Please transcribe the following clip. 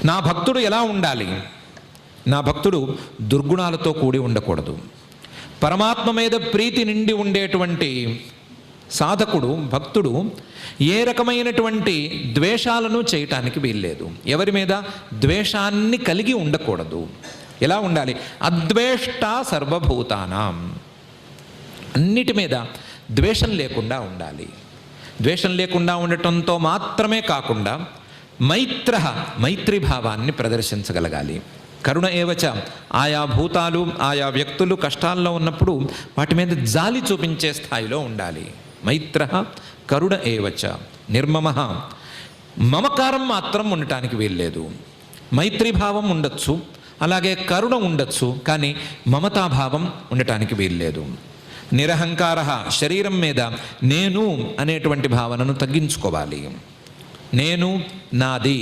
నా భక్తుడు ఎలా ఉండాలి? నా భక్తుడు దుర్గుణాలతో కూడి ఉండకూడదు. పరమాత్మ మీద ప్రీతి నిండి ఉండేటువంటి సాధకుడు, భక్తుడు ఏ రకమైనటువంటి ద్వేషాలను చేయటానికి వీల్లేదు. ఎవరి మీద ద్వేషాన్ని కలిగి ఉండకూడదు. ఎలా ఉండాలి? అద్వేష్ట సర్వభూతానాం, అన్నిటి మీద ద్వేషం లేకుండా ఉండాలి. ద్వేషం లేకుండా ఉండటంతో మాత్రమే కాకుండా మైత్రీభావాన్ని ప్రదర్శించగలగాలి. కరుణ ఏవచ, ఆయా భూతాలు ఆయా వ్యక్తులు కష్టాల్లో ఉన్నప్పుడు వాటి మీద జాలి చూపించే స్థాయిలో ఉండాలి. మైత్ర కరుణ ఏవచ నిర్మమ. మమకారం మాత్రం ఉండటానికి వీల్లేదు. మైత్రీభావం ఉండొచ్చు, అలాగే కరుణ ఉండొచ్చు, కానీ మమతాభావం ఉండటానికి వీల్లేదు. నిరహంకార, శరీరం మీద నేను అనేటువంటి భావనను తగ్గించుకోవాలి. నేను, నాది